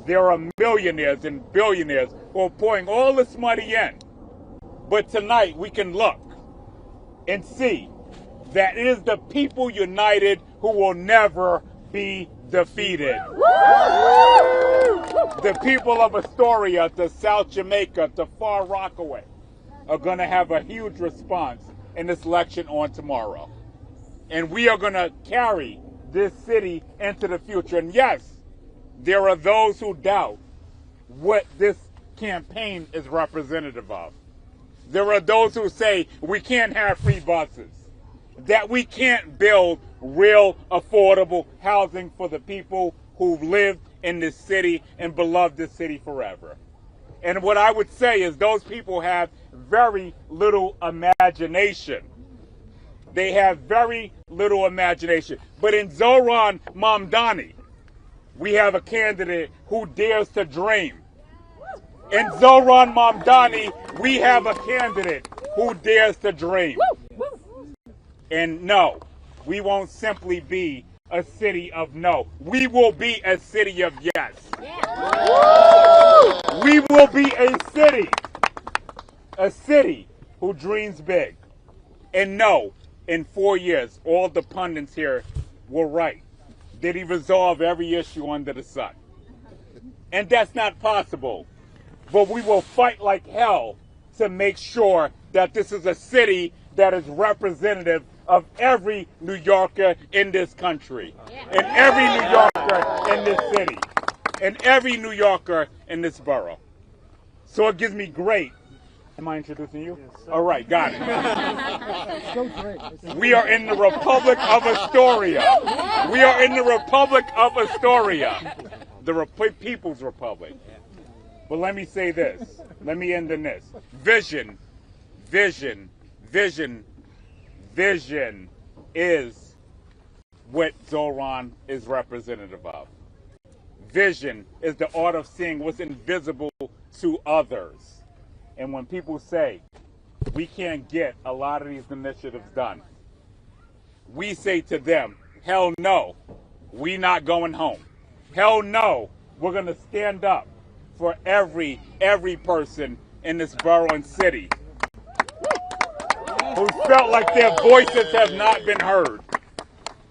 there are millionaires and billionaires who are pouring all this money in. But tonight we can look and see that it is the people united who will never be defeated. The people of Astoria to South Jamaica to Far Rockaway are going to have a huge response in this election on tomorrow. And we are going to carry this city into the future. And yes, there are those who doubt what this campaign is representative of. There are those who say we can't have free buses, that we can't build real affordable housing for the people who've lived in this city and beloved this city forever. And what I would say is those people have very little imagination. They have very little imagination. But in Zohran Mamdani, we have a candidate who dares to dream. In Zohran Mamdani, we have a candidate who dares to dream. And no, we won't simply be a city of no. We will be a city of yes. We will be a city who dreams big. And no, in 4 years, all the pundits here were right. Did he resolve every issue under the sun? And that's not possible. But we will fight like hell to make sure that this is a city that is representative of every New Yorker in this country, and every New Yorker in this city, and every New Yorker in this borough. So it gives me great. Am I introducing you? Yes, sir. All right, got it. So great. We are in the Republic of Astoria. We are in the Republic of Astoria, the People's Republic. But let me say this. Let me end in this. Vision, vision, vision, vision is what Zohran is representative of. Vision is the art of seeing what's invisible to others. And when people say we can't get a lot of these initiatives done, we say to them, hell no, we not going home. Hell no, we're going to stand up for every person in this borough and city who felt like their voices have not been heard.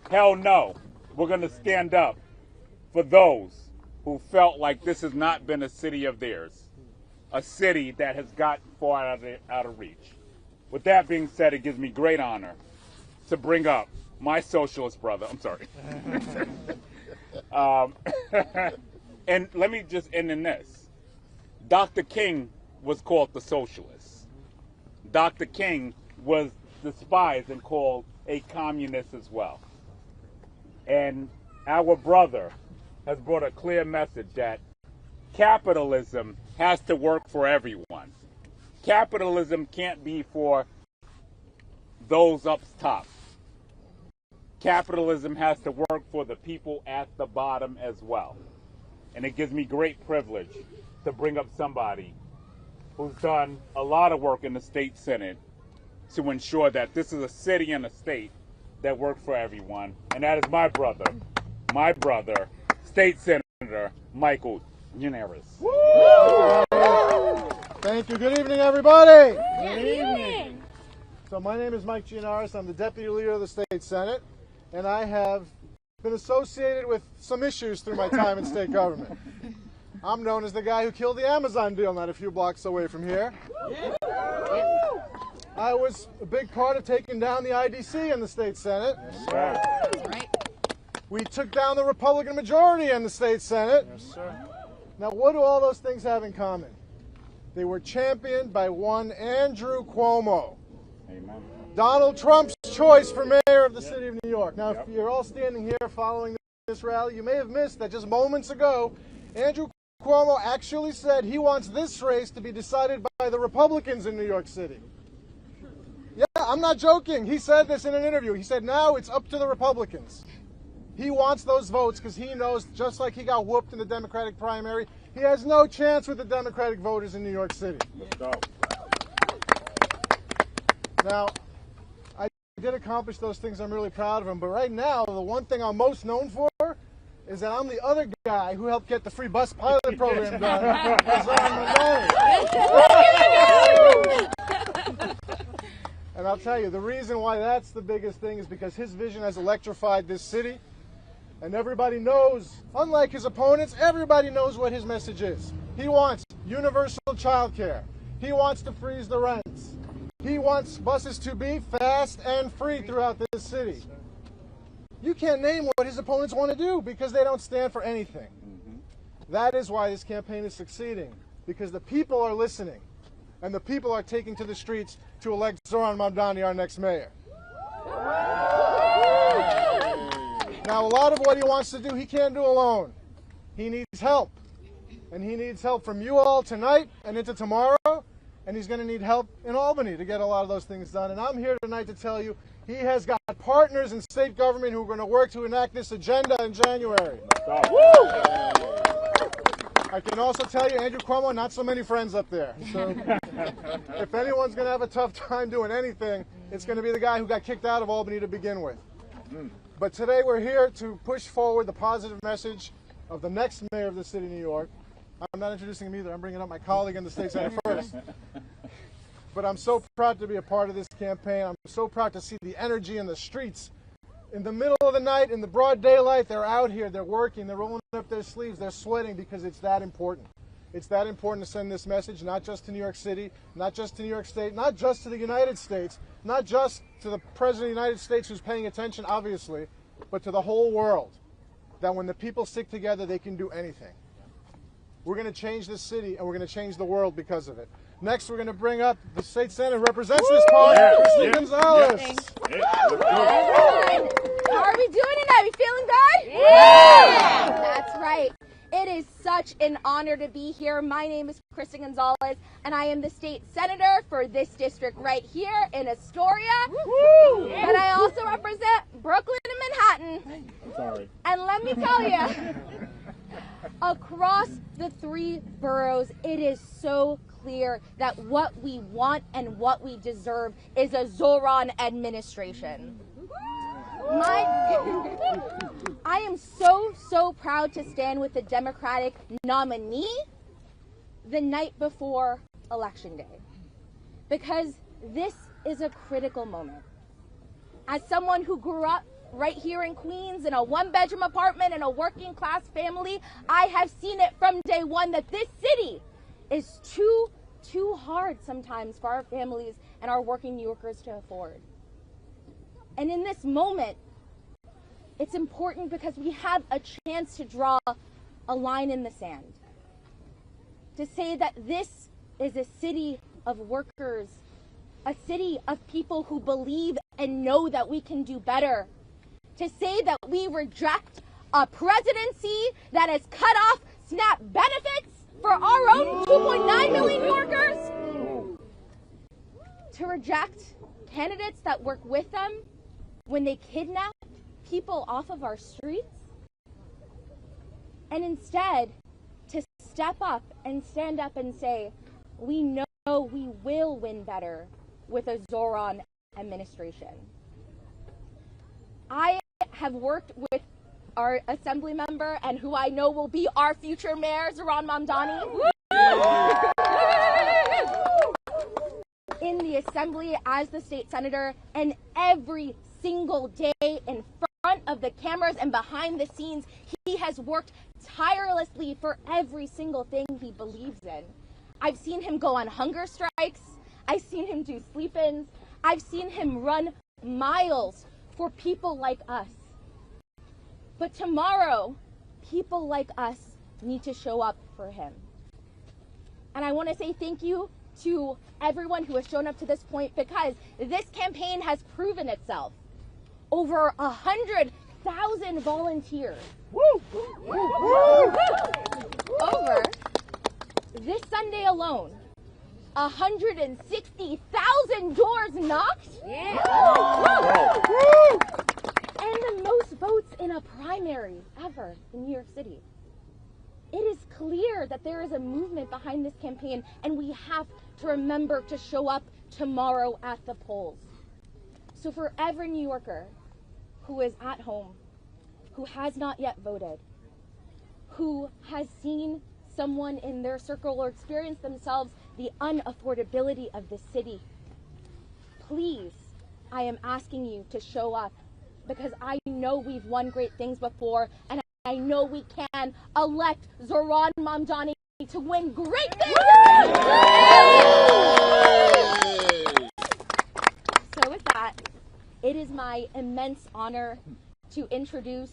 Hell no, we're going to stand up for those who felt like this has not been a city of theirs, a city that has gotten far out of reach. With that being said, it gives me great honor to bring up my socialist brother. I'm sorry. And let me just end in this. Dr. King was called the socialist. Dr. King was despised and called a communist as well. And our brother has brought a clear message that capitalism has to work for everyone. Capitalism can't be for those up top. Capitalism has to work for the people at the bottom as well. And it gives me great privilege to bring up somebody who's done a lot of work in the state senate to ensure that this is a city and a state that work for everyone. And that is my brother, State Senator Michael Gianaris. Thank you. Good evening, everybody. Good evening. So my name is Mike Gianaris. I'm the Deputy Leader of the State Senate, and I have been associated with some issues through my time in state government. I'm known as the guy who killed the Amazon deal not a few blocks away from here. I was a big part of taking down the IDC in the state Senate. Yes, sir. We took down the Republican majority in the state Senate. Yes, sir. Now, what do all those things have in common? They were championed by one Andrew Cuomo. Amen. Donald Trump's choice for mayor of the city of New York. Now, if you're all standing here following this rally, you may have missed that just moments ago, Andrew Cuomo actually said he wants this race to be decided by the Republicans in New York City. Yeah, I'm not joking. He said this in an interview. He said now it's up to the Republicans. He wants those votes because he knows, just like he got whooped in the Democratic primary, he has no chance with the Democratic voters in New York City. Let's go. Now, I did accomplish those things. I'm really proud of him. But right now, the one thing I'm most known for is that I'm the other guy who helped get the free bus pilot program done. Zohran Mamdani. And I'll tell you, the reason why that's the biggest thing is because his vision has electrified this city. And everybody knows, unlike his opponents, everybody knows what his message is. He wants universal child care. He wants to freeze the rents. He wants buses to be fast and free throughout this city. You can't name what his opponents want to do because they don't stand for anything. That is why this campaign is succeeding, because the people are listening and the people are taking to the streets to elect Zohran Mamdani, our next mayor. Now, a lot of what he wants to do, he can't do alone. He needs help. And he needs help from you all tonight and into tomorrow. And he's going to need help in Albany to get a lot of those things done. And I'm here tonight to tell you he has got partners in state government who are going to work to enact this agenda in January. I can also tell you, Andrew Cuomo, not so many friends up there. So if anyone's going to have a tough time doing anything, it's going to be the guy who got kicked out of Albany to begin with. But today we're here to push forward the positive message of the next mayor of the city of New York. I'm not introducing him either. I'm bringing up my colleague in the state senate first. But I'm so proud to be a part of this campaign. I'm so proud to see the energy in the streets. In the middle of the night, in the broad daylight, they're out here, they're working, they're rolling up their sleeves, they're sweating because it's that important. It's that important to send this message, not just to New York City, not just to New York State, not just to the United States, not just to the President of the United States who's paying attention, obviously, but to the whole world, that when the people stick together, they can do anything. We're going to change this city, and we're going to change the world because of it. Next, we're going to bring up the state senate who represents this party, Christy Gonzalez. Everyone, how are we doing tonight? We feeling good? Yeah! That's right. It is such an honor to be here. My name is Christy Gonzalez, and I am the state senator for this district right here in Astoria. Woo! And I also represent Brooklyn and Manhattan. Sorry. And let me tell you, across the three boroughs, it is so clear that what we want and what we deserve is a Zohran administration. I am so proud to stand with the Democratic nominee the night before Election Day, because this is a critical moment. As someone who grew up right here in Queens in a one-bedroom apartment in a working-class family, I have seen it from day one that this city is too hard sometimes for our families and our working New Yorkers to afford. And in this moment, it's important because we have a chance to draw a line in the sand, to say that this is a city of workers, a city of people who believe and know that we can do better, to say that we reject a presidency that has cut off SNAP benefits for our own 2.9 million New Yorkers, to reject candidates that work with them when they kidnap people off of our streets, and instead to step up and stand up and say, we know we will win better with a Zohran administration. I have worked with our assembly member and who I know will be our future mayor, Zohran Mamdani, in the assembly as the state senator, and every single day in front of the cameras and behind the scenes, he has worked tirelessly for every single thing he believes in. I've seen him go on hunger strikes. I've seen him do sleep-ins. I've seen him run miles for people like us. But tomorrow, people like us need to show up for him. And I want to say thank you to everyone who has shown up to this point, because this campaign has proven itself. Over 100,000 volunteers. Woo! Over this Sunday alone, 160,000 doors knocked. Yeah. And the most votes in a primary ever in New York City. It is clear that there is a movement behind this campaign, and we have to remember to show up tomorrow at the polls. So for every New Yorker who is at home, who has not yet voted, who has seen someone in their circle or experienced themselves the unaffordability of the city, please, I am asking you to show up, because I know we've won great things before, and I know we can elect Zohran Mamdani to win great things. So with that, it is my immense honor to introduce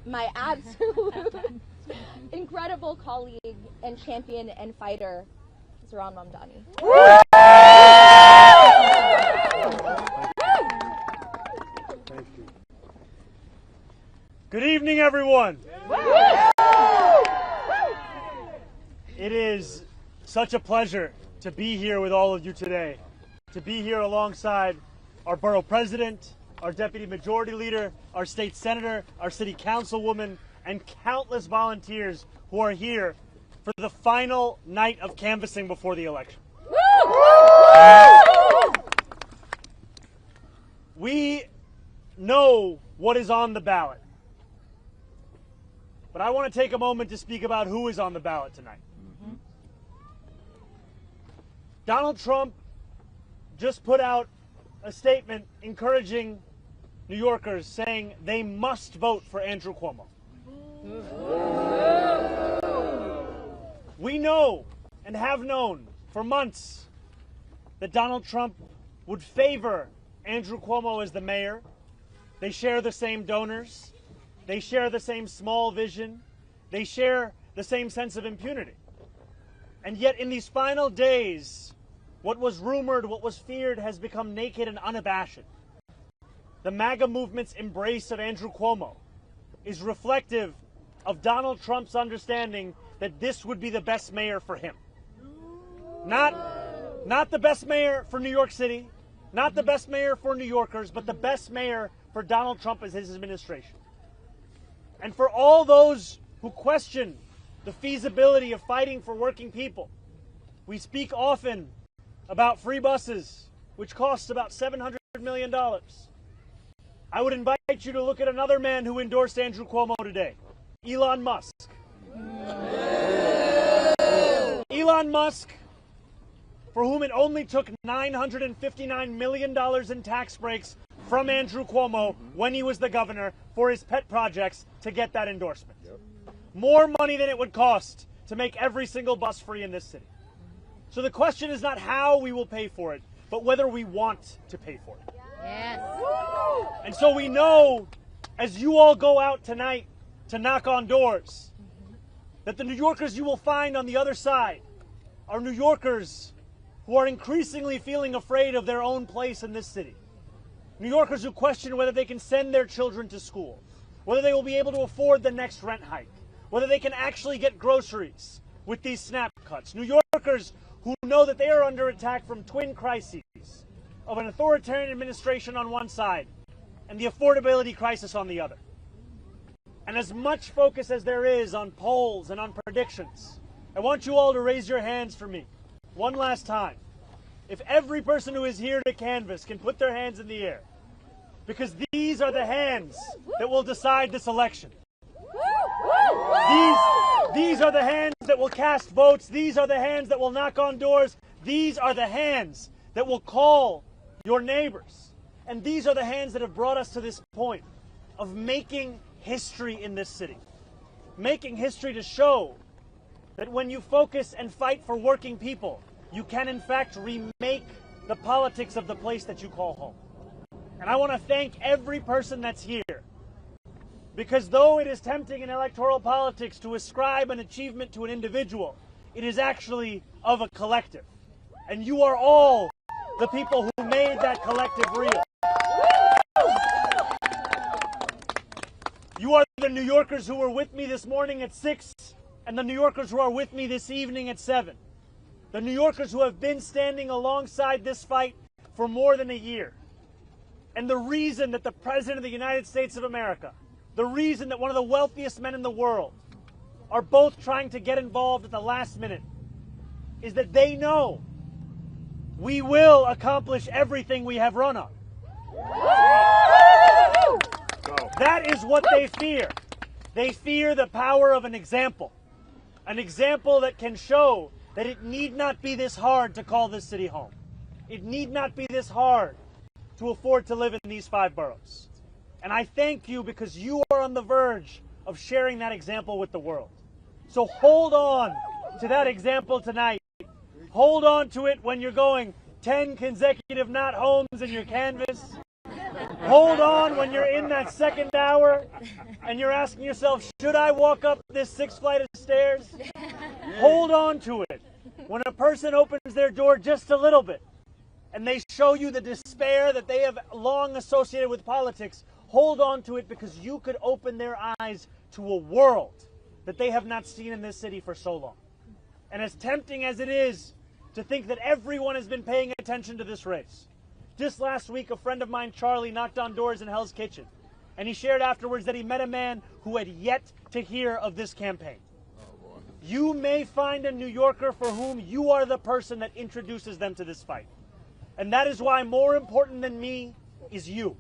my absolute incredible colleague and champion and fighter, Zohran Mamdani. Thank you. Good evening, everyone. It is such a pleasure to be here with all of you today, to be here alongside our borough president, our deputy majority leader, our state senator, our city councilwoman, and countless volunteers who are here for the final night of canvassing before the election. We know what is on the ballot, but I want to take a moment to speak about who is on the ballot tonight. Donald Trump just put out a statement encouraging New Yorkers, saying they must vote for Andrew Cuomo. We know and have known for months that Donald Trump would favor Andrew Cuomo as the mayor. They share the same donors. They share the same small vision. They share the same sense of impunity. And yet in these final days, what was rumored, what was feared, has become naked and unabashed. The MAGA movement's embrace of Andrew Cuomo is reflective of Donald Trump's understanding that this would be the best mayor for him. Not the best mayor for New York City, not the best mayor for New Yorkers, but the best mayor for Donald Trump as his administration. And for all those who question the feasibility of fighting for working people, we speak often about free buses, which costs about $700 million. I would invite you to look at another man who endorsed Andrew Cuomo today, Elon Musk. Elon Musk, for whom it only took $959 million in tax breaks from Andrew Cuomo when he was the governor for his pet projects to get that endorsement. More money than it would cost to make every single bus free in this city. So the question is not how we will pay for it, but whether we want to pay for it. Yes. And so we know, as you all go out tonight to knock on doors, that the New Yorkers you will find on the other side are New Yorkers who are increasingly feeling afraid of their own place in this city. New Yorkers who question whether they can send their children to school, whether they will be able to afford the next rent hike, whether they can actually get groceries with these SNAP cuts. New Yorkers who know that they are under attack from twin crises of an authoritarian administration on one side and the affordability crisis on the other. And as much focus as there is on polls and on predictions, I want you all to raise your hands for me one last time. If every person who is here to canvass can put their hands in the air, because these are the hands that will decide this election. These are the hands that will cast votes. These are the hands that will knock on doors. These are the hands that will call your neighbors. And these are the hands that have brought us to this point of making history in this city. Making history to show that when you focus and fight for working people, you can in fact remake the politics of the place that you call home. And I want to thank every person that's here, because though it is tempting in electoral politics to ascribe an achievement to an individual, it is actually of a collective. And you are all the people who made that collective real. You are the New Yorkers who were with me this morning at 6, and the New Yorkers who are with me this evening at 7. The New Yorkers who have been standing alongside this fight for more than a year. And the reason that the President of the United States of America, the reason that one of the wealthiest men in the world are both trying to get involved at the last minute is that they know we will accomplish everything we have run on. That is what they fear. They fear the power of an example that can show that it need not be this hard to call this city home. It need not be this hard to afford to live in these 5 boroughs. And I thank you because you are on the verge of sharing that example with the world. So hold on to that example tonight. Hold on to it when you're going 10 consecutive not homes in your canvas. Hold on when you're in that second hour and you're asking yourself, should I walk up this 6th flight of stairs? Hold on to it when a person opens their door just a little bit and they show you the despair that they have long associated with politics. Hold on to it because you could open their eyes to a world that they have not seen in this city for so long. And as tempting as it is to think that everyone has been paying attention to this race, just last week a friend of mine, Charlie, knocked on doors in Hell's Kitchen, and he shared afterwards that he met a man who had yet to hear of this campaign. You may find a New Yorker for whom you are the person that introduces them to this fight. And that is why more important than me is you.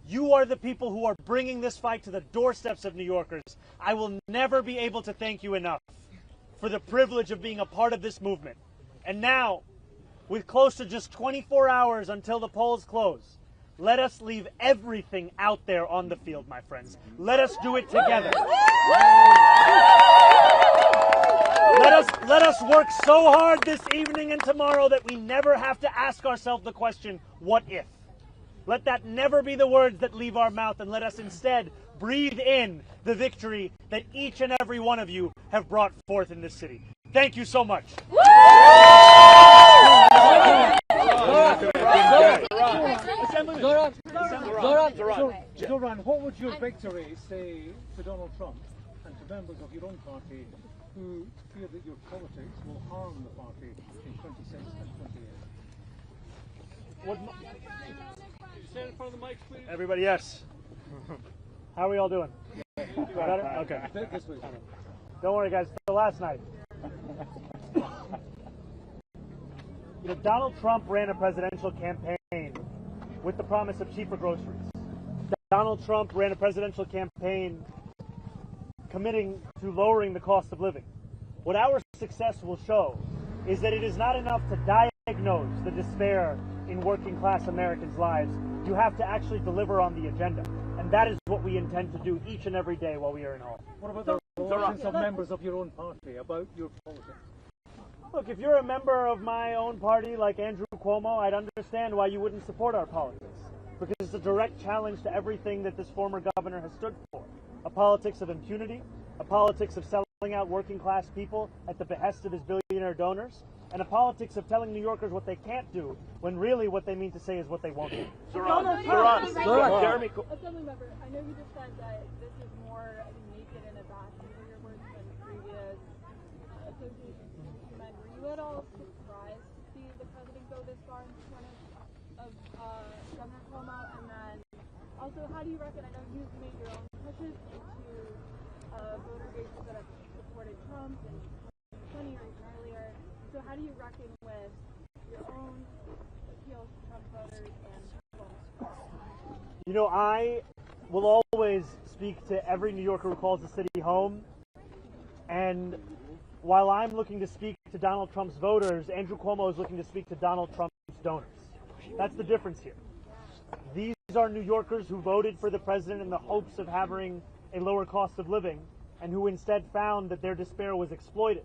You are the people who are bringing this fight to the doorsteps of New Yorkers. I will never be able to thank you enough for the privilege of being a part of this movement. And now, with close to just 24 hours until the polls close, let us leave everything out there on the field, my friends. Let us do it together. Let us work so hard this evening and tomorrow that we never have to ask ourselves the question, what if? Let that never be the words that leave our mouth, and let us instead breathe in the victory that each and every one of you have brought forth in this city. Thank you so much. Zohran, what would your victory say to Donald Trump and to members of your own party who fear that your politics will harm the party in 26 and 28? Stand in front of the mics, please. Everybody, yes. How are we all doing? Better? Okay. This way. Don't worry, guys. So last night, Donald Trump ran a presidential campaign with the promise of cheaper groceries. Donald Trump ran a presidential campaign committing to lowering the cost of living. What our success will show is that it is not enough to diagnose the despair in working class Americans' lives. You have to actually deliver on the agenda. And that is what we intend to do each and every day while we are in home. What about the relations of members of your own party about your politics? Look, if you're a member of my own party like Andrew Cuomo, I'd understand why you wouldn't support our politics. Because it's a direct challenge to everything that this former governor has stood for. A politics of impunity, a politics of selling out working class people at the behest of his billionaire donors, and a politics of telling New Yorkers what they can't do when really what they mean to say is what they won't do. Jeremy. Assemblymember, I know you just said that this is more naked and a vacuum for your words than previous associations you met. Were you at all surprised to see the president go this far in front of Governor Cuomo? And then also, how do you reckon, I know you've made your own pushes into voter bases that have supported Trump in 2020 or even earlier. So how do you reckon with your own appeals to Trump voters and Cuomo? I will always speak to every New Yorker who calls the city home. And while I'm looking to speak to Donald Trump's voters, Andrew Cuomo is looking to speak to Donald Trump's donors. That's the difference here. These are New Yorkers who voted for the president in the hopes of having a lower cost of living, and who instead found that their despair was exploited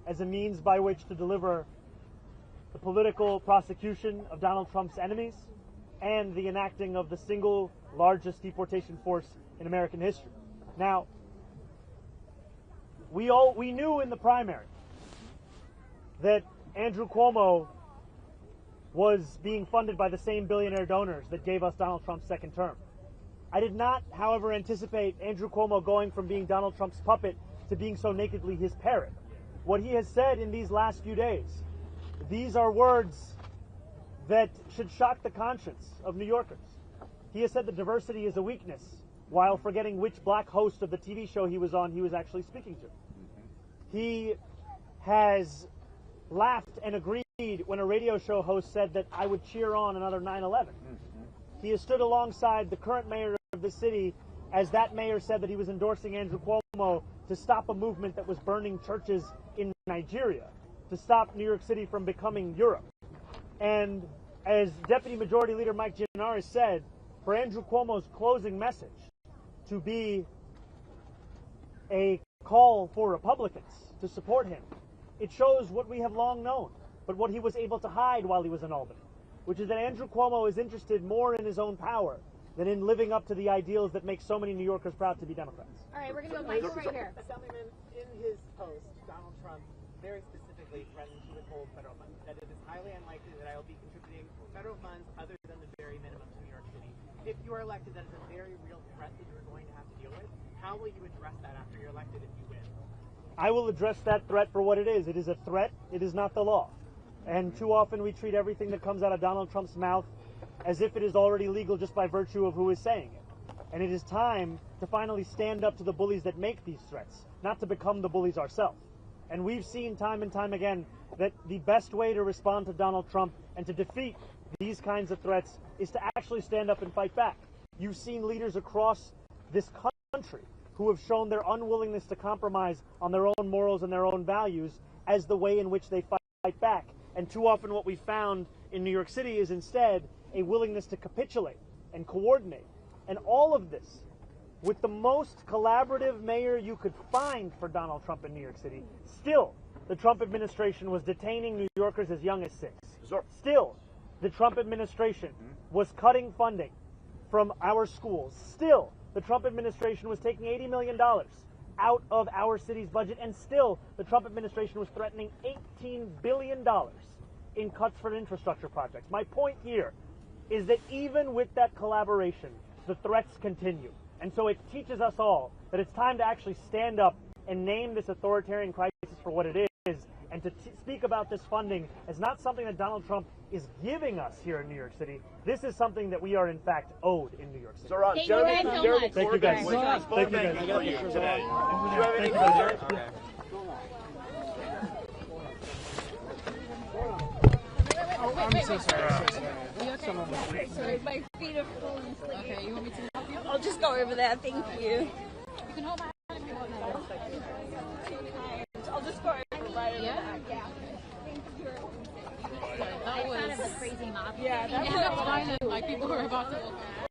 as a means by which to deliver the political prosecution of Donald Trump's enemies and the enacting of the single largest deportation force in American history. Now, we knew in the primary that Andrew Cuomo was being funded by the same billionaire donors that gave us Donald Trump's second term. I did not, however, anticipate Andrew Cuomo going from being Donald Trump's puppet to being so nakedly his parrot. What he has said in these last few days, these are words that should shock the conscience of New Yorkers. He has said that diversity is a weakness, while forgetting which black host of the TV show he was on he was actually speaking to. He has laughed and agreed when a radio show host said that I would cheer on another 9/11. He has stood alongside the current mayor of the city as that mayor said that he was endorsing Andrew Cuomo to stop a movement that was burning churches in Nigeria, to stop New York City from becoming Europe. And as Deputy Majority Leader Mike Gianaris said, for Andrew Cuomo's closing message to be a call for Republicans to support him, it shows what we have long known, but what he was able to hide while he was in Albany, which is that Andrew Cuomo is interested more in his own power than in living up to the ideals that make so many New Yorkers proud to be Democrats. All right, we're going to go Michael right here. Assemblyman, in his post, Donald Trump very specifically threatened to withhold federal funds, that it is highly unlikely that I will be contributing federal funds other than the very minimum to New York City. If you are elected, that is a very real threat that you are going to have to deal with. How will you address that after you're elected if you win? I will address that threat for what it is. It is a threat. It is not the law. And too often we treat everything that comes out of Donald Trump's mouth as if it is already legal just by virtue of who is saying it. And it is time to finally stand up to the bullies that make these threats, not to become the bullies ourselves. And we've seen time and time again that the best way to respond to Donald Trump and to defeat these kinds of threats is to actually stand up and fight back. You've seen leaders across this country who have shown their unwillingness to compromise on their own morals and their own values as the way in which they fight back. And too often what we found in New York City is instead a willingness to capitulate and coordinate. And all of this with the most collaborative mayor you could find for Donald Trump in New York City. Still, the Trump administration was detaining New Yorkers as young as 6. Still, the Trump administration was cutting funding from our schools. Still, the Trump administration was taking $80 million out of our city's budget, and still the Trump administration was threatening $18 billion in cuts for infrastructure projects. My point here is that even with that collaboration, the threats continue. And so it teaches us all that it's time to actually stand up and name this authoritarian crisis for what it is, and to speak about this funding as not something that Donald Trump is giving us here in New York City. This is something that we are in fact owed in New York City. Zohran, Thank you guys so much. Thank you guys. Thank you guys. For you today. Thank you guys. I'm so sorry. Sorry, my feet are full and sleepy. Okay, you want me to help you? I'll just go over there. Thank you. You can hold my hand if you want. I'll just go over right over there. Yeah. Thank you. That was a crazy mob. Yeah, that's fine. Like people were about to look at.